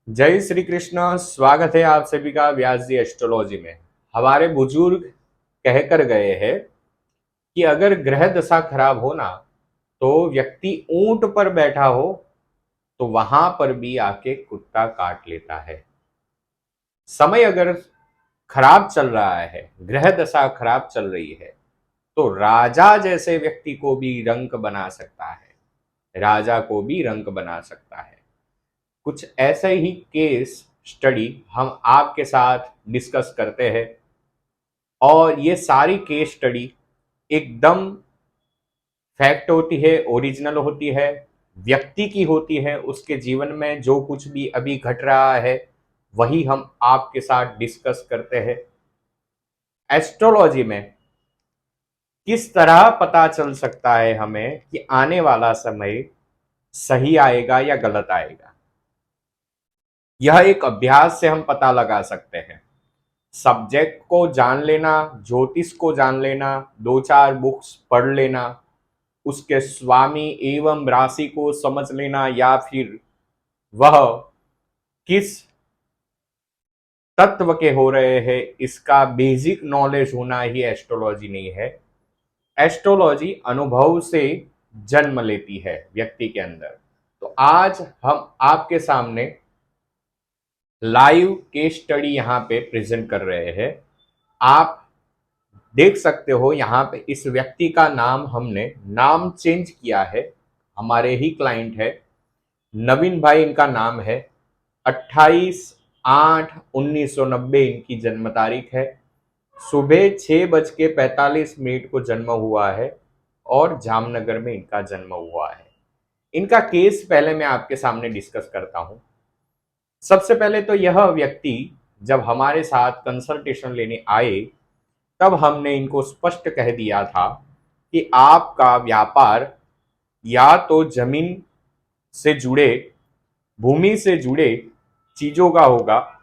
जय श्री कृष्ण। स्वागत है आप सभी का व्यास जी एस्ट्रोलॉजी में। हमारे बुजुर्ग कहकर गए हैं कि अगर ग्रह दशा खराब हो ना तो व्यक्ति ऊंट पर बैठा हो तो वहां पर भी आके कुत्ता काट लेता है। समय अगर खराब चल रहा है, ग्रह दशा खराब चल रही है, तो राजा जैसे व्यक्ति को भी रंक बना सकता है, राजा को भी रंक बना सकता है। कुछ ऐसे ही केस स्टडी हम आपके साथ डिस्कस करते हैं और ये सारी केस स्टडी एकदम फैक्ट होती है, ओरिजिनल होती है, व्यक्ति की होती है। उसके जीवन में जो कुछ भी अभी घट रहा है वही हम आपके साथ डिस्कस करते हैं। एस्ट्रोलॉजी में किस तरह पता चल सकता है हमें कि आने वाला समय सही आएगा या गलत आएगा? यह एक अभ्यास से हम पता लगा सकते हैं। सब्जेक्ट को जान लेना, ज्योतिष को जान लेना, दो चार बुक्स पढ़ लेना, उसके स्वामी एवं राशि को समझ लेना, या फिर वह किस तत्व के हो रहे हैं इसका बेसिक नॉलेज होना ही एस्ट्रोलॉजी नहीं है। एस्ट्रोलॉजी अनुभव से जन्म लेती है व्यक्ति के अंदर। तो आज हम आपके सामने लाइव केस स्टडी यहाँ पे प्रेजेंट कर रहे हैं। आप देख सकते हो यहाँ पे इस व्यक्ति का नाम हमने नाम चेंज किया है। हमारे ही क्लाइंट है, नवीन भाई इनका नाम है। 28/8/1990 इनकी जन्म तारीख है। सुबह 6:45 को जन्म हुआ है और जामनगर में इनका जन्म हुआ है। इनका केस पहले मैं आपके सामने डिस्कस करता हूं। सबसे पहले तो यह व्यक्ति जब हमारे साथ कंसल्टेशन लेने आए तब हमने इनको स्पष्ट कह दिया था कि आपका व्यापार या तो जमीन से जुड़े, भूमि से जुड़े चीजों का होगा,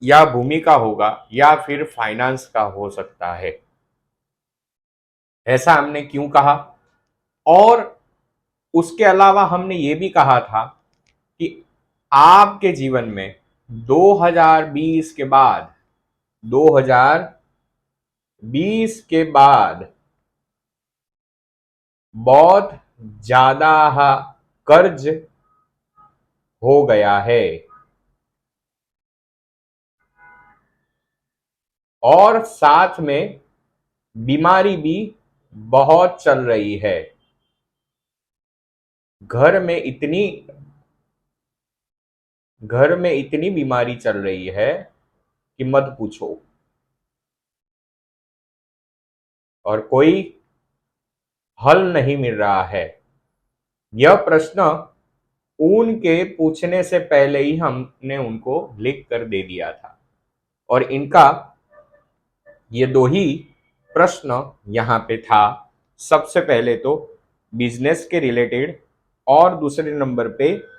या भूमि का होगा, या फिर फाइनेंस का हो सकता है। ऐसा हमने क्यों कहा? और उसके अलावा हमने ये भी कहा था कि आपके जीवन में 2020 के बाद, 2020 के बाद बहुत ज्यादा कर्ज हो गया है और साथ में बीमारी भी बहुत चल रही है। घर में इतनी घर में इतनी बीमारी चल रही है कि मत पूछो, और कोई हल नहीं मिल रहा है। यह प्रश्न उनके पूछने से पहले ही हमने उनको लिख कर दे दिया था, और इनका ये दो ही प्रश्न यहाँ पे था। सबसे पहले तो बिजनेस के रिलेटेड, और दूसरे नंबर पे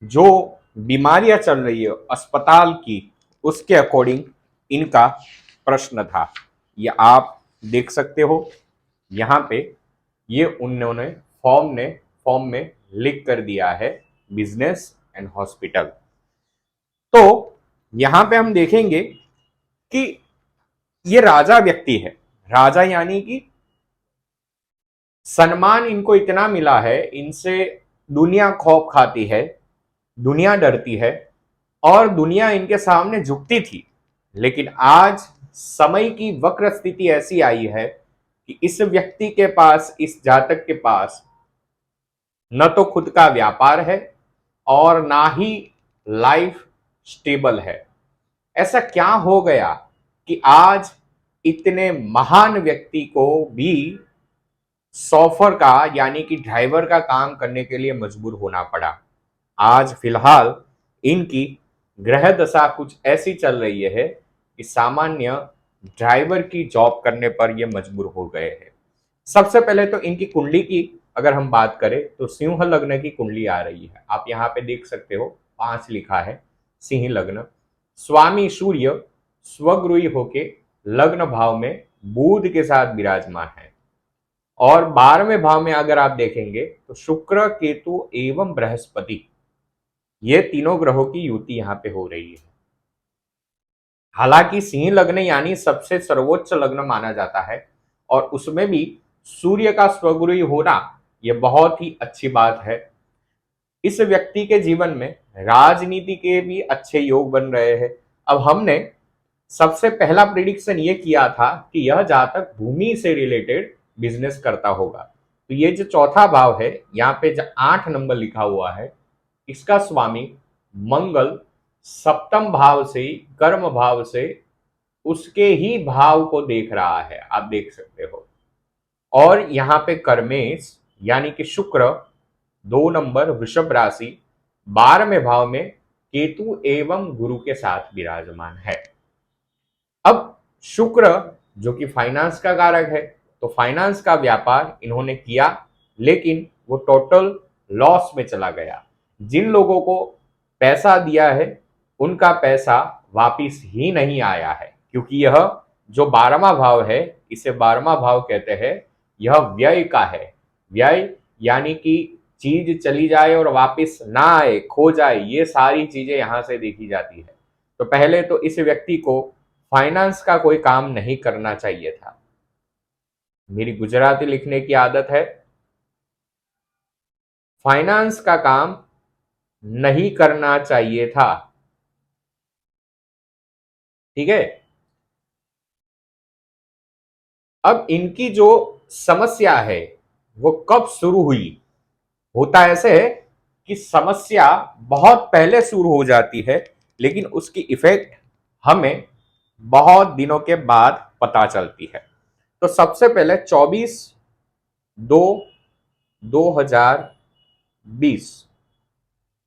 जो बीमारियां चल रही है अस्पताल की, उसके अकॉर्डिंग इनका प्रश्न था। ये आप देख सकते हो यहाँ पे, ये उन्होंने फॉर्म में लिख कर दिया है, बिजनेस एंड हॉस्पिटल। तो यहाँ पे हम देखेंगे कि ये राजा व्यक्ति है। राजा यानी कि सम्मान इनको इतना मिला है, इनसे दुनिया खौफ खाती है, दुनिया डरती है और दुनिया इनके सामने झुकती थी। लेकिन आज समय की वक्र स्थिति ऐसी आई है कि इस व्यक्ति के पास, इस जातक के पास न तो खुद का व्यापार है और ना ही लाइफ स्टेबल है। ऐसा क्या हो गया कि आज इतने महान व्यक्ति को भी सॉफर का यानी कि ड्राइवर का काम करने के लिए मजबूर होना पड़ा? आज फिलहाल इनकी ग्रह दशा कुछ ऐसी चल रही है कि सामान्य ड्राइवर की जॉब करने पर ये मजबूर हो गए हैं। सबसे पहले तो इनकी कुंडली की अगर हम बात करें तो सिंह लग्न की कुंडली आ रही है। आप यहाँ पे देख सकते हो 5 लिखा है, सिंह लग्न। स्वामी सूर्य स्वगृही होके लग्न भाव में बुध के साथ विराजमान है, और 12वें भाव में अगर आप देखेंगे तो शुक्र, केतु एवं बृहस्पति ये तीनों ग्रहों की युति यहां पे हो रही है। हालांकि सिंह लग्न यानी सबसे सर्वोच्च लग्न माना जाता है और उसमें भी सूर्य का स्वगुरु होना यह बहुत ही अच्छी बात है। इस व्यक्ति के जीवन में राजनीति के भी अच्छे योग बन रहे हैं। अब हमने सबसे पहला प्रिडिक्शन ये किया था कि यह जातक भूमि से रिलेटेड बिजनेस करता होगा। तो ये जो चौथा भाव है यहाँ पे जो 8 नंबर लिखा हुआ है, इसका स्वामी मंगल सप्तम भाव से, कर्म भाव से उसके ही भाव को देख रहा है, आप देख सकते हो। और यहाँ पे कर्मेश यानी कि शुक्र 2 नंबर वृषभ राशि 12वें भाव में केतु एवं गुरु के साथ विराजमान है। अब शुक्र जो कि फाइनेंस का कारक है, तो फाइनेंस का व्यापार इन्होंने किया लेकिन वो टोटल लॉस में चला गया। जिन लोगों को पैसा दिया है उनका पैसा वापिस ही नहीं आया है, क्योंकि यह जो 12वां भाव है, इसे 12वां भाव कहते हैं, यह व्यय का है। व्यय यानी कि चीज चली जाए और वापिस ना आए, खो जाए, ये सारी चीजें यहां से देखी जाती है। तो पहले तो इस व्यक्ति को फाइनेंस का कोई काम नहीं करना चाहिए था। मेरी गुजराती लिखने की आदत है, फाइनेंस का काम नहीं करना चाहिए था। ठीक है। अब इनकी जो समस्या है वो कब शुरू हुई? होता ऐसे है कि समस्या बहुत पहले शुरू हो जाती है लेकिन उसकी इफेक्ट हमें बहुत दिनों के बाद पता चलती है। तो सबसे पहले 24/2/2020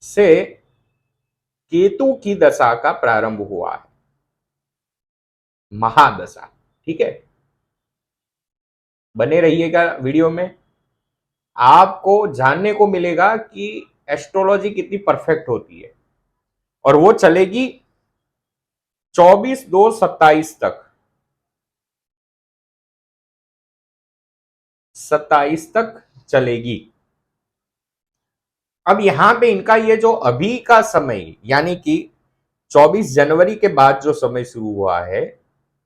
से केतु की दशा का प्रारंभ हुआ है, महादशा। ठीक है, बने रहिएगा वीडियो में, आपको जानने को मिलेगा कि एस्ट्रोलॉजी कितनी परफेक्ट होती है। और वो चलेगी 24/2/27 तक, 27 तक चलेगी। अब यहां पे इनका ये जो अभी का समय यानी कि 24 जनवरी के बाद जो समय शुरू हुआ है,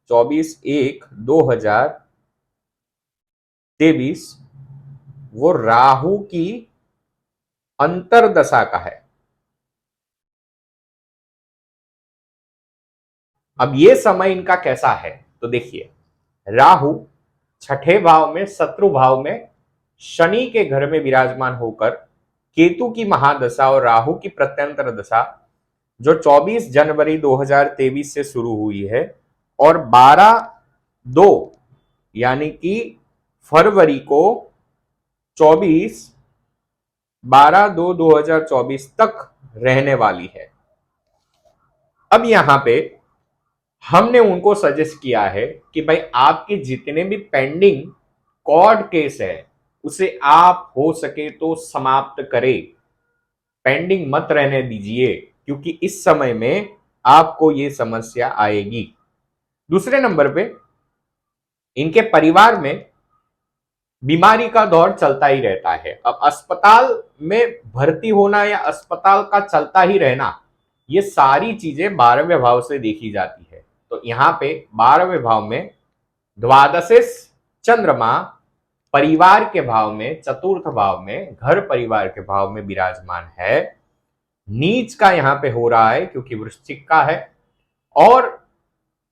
24/1/2023, वो राहु की अंतरदशा का है। अब ये समय इनका कैसा है तो देखिए, राहु छठे भाव में, शत्रु भाव में, शनि के घर में विराजमान होकर केतु की महादशा और राहु की प्रत्यंतर दशा जो 24 जनवरी 2023 से शुरू हुई है और 12/2 यानी कि फरवरी को 12/2/2024 तक रहने वाली है। अब यहां पे हमने उनको सजेस्ट किया है कि भाई आपके जितने भी पेंडिंग कोर्ट केस है उसे आप हो सके तो समाप्त करें, पेंडिंग मत रहने दीजिए, क्योंकि इस समय में आपको ये समस्या आएगी। दूसरे नंबर पे इनके परिवार में बीमारी का दौर चलता ही रहता है। अब अस्पताल में भर्ती होना या अस्पताल का चलता ही रहना, ये सारी चीजें 12वें भाव से देखी जाती है। तो यहां पे 12वें भाव में द्वादशेश चंद्रमा परिवार के भाव में, चतुर्थ भाव में, घर परिवार के भाव में विराजमान है। नीच का यहां पे हो रहा है क्योंकि वृश्चिक का है। और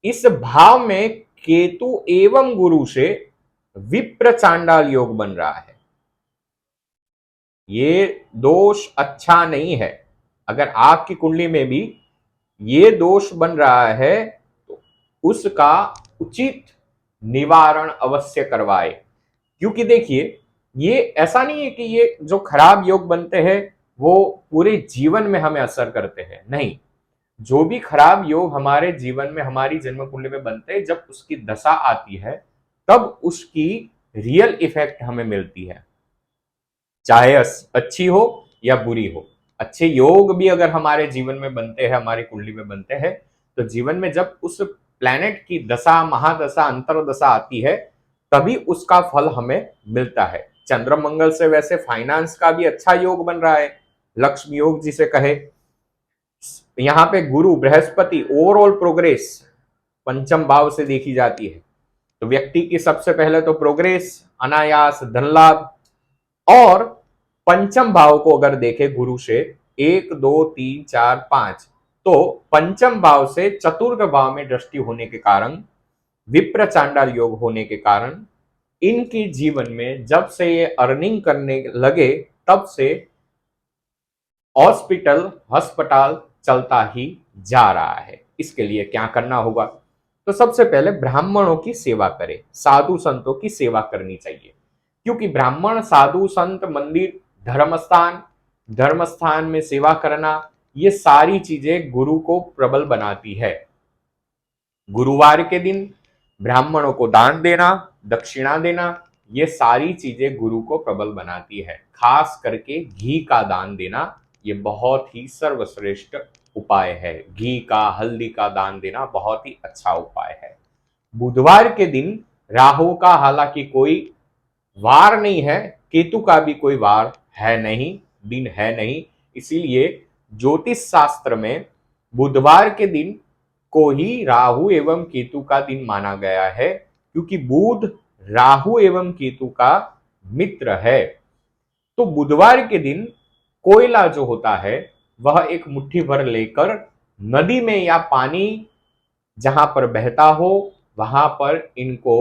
इस भाव में केतु एवं गुरु से विप्र चांडाल योग बन रहा है। ये दोष अच्छा नहीं है। अगर आपकी कुंडली में भी ये दोष बन रहा है तो उसका उचित निवारण अवश्य करवाए, क्योंकि देखिए ये ऐसा नहीं है कि ये जो खराब योग बनते हैं वो पूरे जीवन में हमें असर करते हैं, नहीं। जो भी खराब योग हमारे जीवन में, हमारी जन्म कुंडली में बनते हैं, जब उसकी दशा आती है तब उसकी रियल इफेक्ट हमें मिलती है, चाहे अच्छी हो या बुरी हो। अच्छे योग भी अगर हमारे जीवन में बनते हैं, हमारी कुंडली में बनते हैं, तो जीवन में जब उस प्लैनेट की दशा, महादशा, अंतरदशा आती है तभी उसका फल हमें मिलता है। चंद्र मंगल से वैसे फाइनेंस का भी अच्छा योग बन रहा है, लक्ष्मी योग जिसे कहे। तो यहाँ पे गुरु बृहस्पति ओवरऑल प्रोग्रेस पंचम भाव से देखी जाती है। तो व्यक्ति की सबसे पहले तो प्रोग्रेस, अनायास धन लाभ। और पंचम भाव को अगर देखें गुरु से 1 2 3 4 5, तो पंचम भाव से चतुर्थ भाव में दृष्टि होने के कारण, विप्र चांडाल योग होने के कारण इनके जीवन में जब से ये अर्निंग करने लगे तब से हॉस्पिटल अस्पताल चलता ही जा रहा है। इसके लिए क्या करना होगा? तो सबसे पहले ब्राह्मणों की सेवा करें, साधु संतों की सेवा करनी चाहिए, क्योंकि ब्राह्मण, साधु संत, मंदिर, धर्मस्थान में सेवा करना, ये सारी चीजें गुरु को प्रबल बनाती है। गुरुवार के दिन ब्राह्मणों को दान देना, दक्षिणा देना, ये सारी चीजें गुरु को प्रबल बनाती है। खास करके घी का दान देना, ये बहुत ही सर्वश्रेष्ठ उपाय है। घी का, हल्दी का दान देना बहुत ही अच्छा उपाय है। बुधवार के दिन राहु का हालांकि कोई वार नहीं है, केतु का भी कोई वार है नहीं, दिन है नहीं, इसीलिए ज्योतिष शास्त्र में बुधवार के दिन को ही राहु एवं केतु का दिन माना गया है, क्योंकि बुध राहु एवं केतु का मित्र है। तो बुधवार के दिन कोयला जो होता है वह एक मुट्ठी भर लेकर नदी में या पानी जहां पर बहता हो वहां पर इनको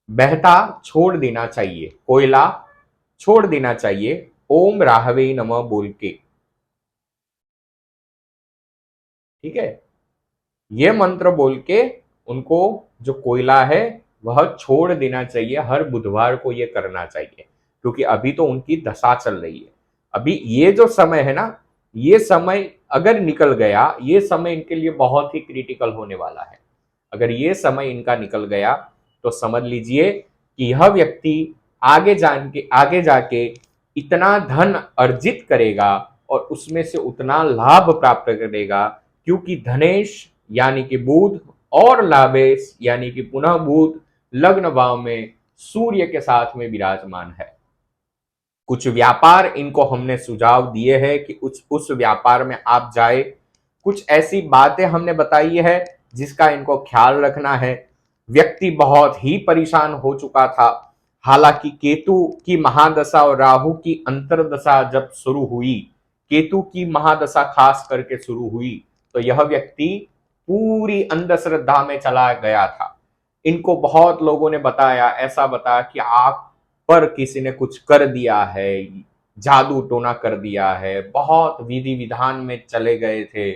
बहता छोड़ देना चाहिए, कोयला छोड़ देना चाहिए, ओम राहवे नमः बोल के। ठीक है, ये मंत्र बोल के उनको जो कोयला है वह छोड़ देना चाहिए। हर बुधवार को ये करना चाहिए, क्योंकि अभी तो उनकी दशा चल रही है। अभी ये जो समय है ना, ये समय अगर निकल गया, ये समय इनके लिए बहुत ही क्रिटिकल होने वाला है। अगर ये समय इनका निकल गया तो समझ लीजिए कि यह व्यक्ति आगे जाके इतना धन अर्जित करेगा और उसमें से उतना लाभ प्राप्त करेगा, क्योंकि धनेश यानी कि बुध और लाभेश यानी कि पुनः बुध लग्न भाव में सूर्य के साथ में विराजमान है। कुछ व्यापार इनको हमने सुझाव दिए हैं कि उस व्यापार में आप जाए। कुछ ऐसी बातें हमने बताई है जिसका इनको ख्याल रखना है। व्यक्ति बहुत ही परेशान हो चुका था, हालांकि केतु की महादशा और राहु की अंतरदशा जब शुरू हुई, केतु की महादशा खास करके शुरू हुई, तो यह व्यक्ति पूरी अंधश्रद्धा में चला गया था। इनको बहुत लोगों ने बताया, ऐसा बताया कि आप पर किसी ने कुछ कर दिया है, जादू टोना कर दिया है, बहुत विधि विधान में चले गए थे।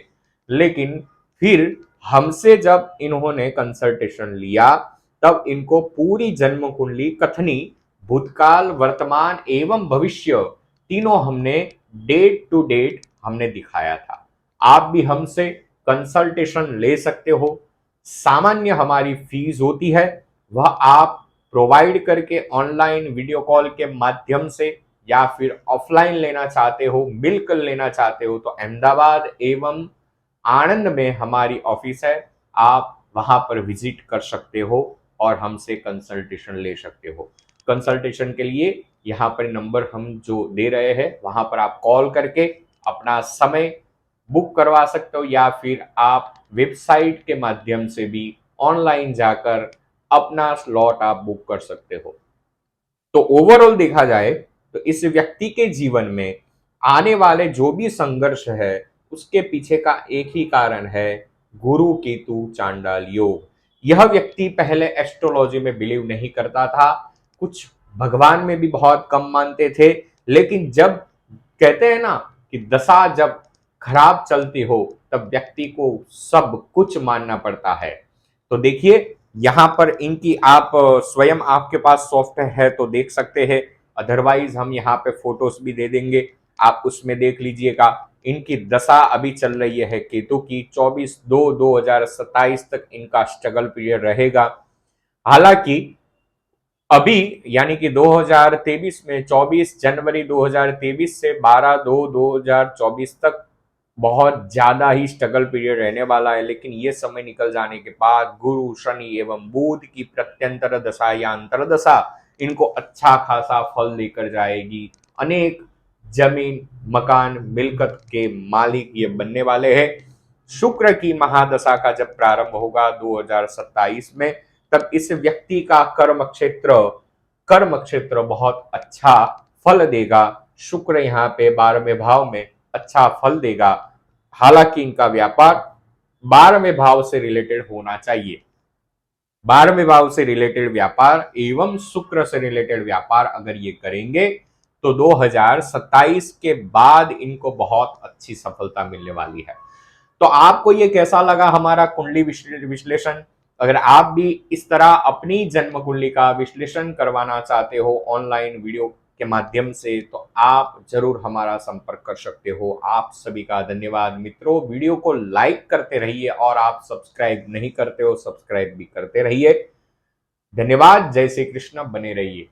लेकिन फिर हमसे जब इन्होंने कंसल्टेशन लिया तब इनको पूरी जन्म कुंडली कथनी, भूतकाल, वर्तमान एवं भविष्य तीनों हमने डेट टू डेट हमने दिखाया था। आप भी हमसे कंसल्टेशन ले सकते हो। सामान्य हमारी फीस होती है, वह आप प्रोवाइड करके ऑनलाइन वीडियो कॉल के माध्यम से या फिर ऑफलाइन लेना चाहते हो, मिलकर लेना चाहते हो, तो अहमदाबाद एवं आनंद में हमारी ऑफिस है। आप वहां पर विजिट कर सकते हो और हमसे कंसल्टेशन ले सकते हो। कंसल्टेशन के लिए यहाँ पर नंबर हम जो दे रहे हैं वहां पर आप कॉल करके अपना समय बुक करवा सकते हो, या फिर आप वेबसाइट के माध्यम से भी ऑनलाइन जाकर अपना स्लॉट आप बुक कर सकते हो। तो ओवरऑल देखा जाए तो इस व्यक्ति के जीवन में आने वाले जो भी संघर्ष है उसके पीछे का एक ही कारण है, गुरु केतु चांडाल योग। यह व्यक्ति पहले एस्ट्रोलॉजी में बिलीव नहीं करता था, कुछ भगवान में भी बहुत कम मानते थे, लेकिन जब कहते हैं ना कि दशा जब खराब चलती हो तब व्यक्ति को सब कुछ मानना पड़ता है। तो देखिए यहां पर इनकी आप स्वयं आपके पास सॉफ्टवेयर है तो देख सकते हैं, अदरवाइज हम यहाँ पे फोटोज भी दे देंगे, आप उसमें देख लीजिएगा। इनकी दशा अभी चल रही है केतु की, 24/2/2027 तक इनका स्ट्रगल पीरियड रहेगा। हालांकि अभी यानी कि 2023 में 24 जनवरी 2023 से 12/2/2024 तक बहुत ज्यादा ही स्ट्रगल पीरियड रहने वाला है। लेकिन ये समय निकल जाने के बाद गुरु, शनि एवं बुध की प्रत्यंतर दशा या अंतरदशा इनको अच्छा खासा फल लेकर जाएगी। अनेक जमीन, मकान, मिल्कत के मालिक ये बनने वाले हैं। शुक्र की महादशा का जब प्रारंभ होगा 2027 में, तब इस व्यक्ति का कर्म क्षेत्र बहुत अच्छा फल देगा। शुक्र यहाँ पे 12वें भाव में अच्छा फल देगा। हालांकि इनका व्यापार 12वें भाव से रिलेटेड होना चाहिए। 12वें भाव से रिलेटेड व्यापार एवं शुक्र से रिलेटेड व्यापार अगर ये करेंगे तो 2027 के बाद इनको बहुत अच्छी सफलता मिलने वाली है। तो आपको ये कैसा लगा हमारा कुंडली विश्लेषण? अगर आप भी इस तरह अपनी जन्म कुंडली का विश्लेषण करवाना चाहते हो ऑनलाइन वीडियो के माध्यम से, तो आप जरूर हमारा संपर्क कर सकते हो। आप सभी का धन्यवाद मित्रों। वीडियो को लाइक करते रहिए और आप सब्सक्राइब नहीं करते हो, सब्सक्राइब भी करते रहिए। धन्यवाद। जय श्री कृष्ण। बने रहिए।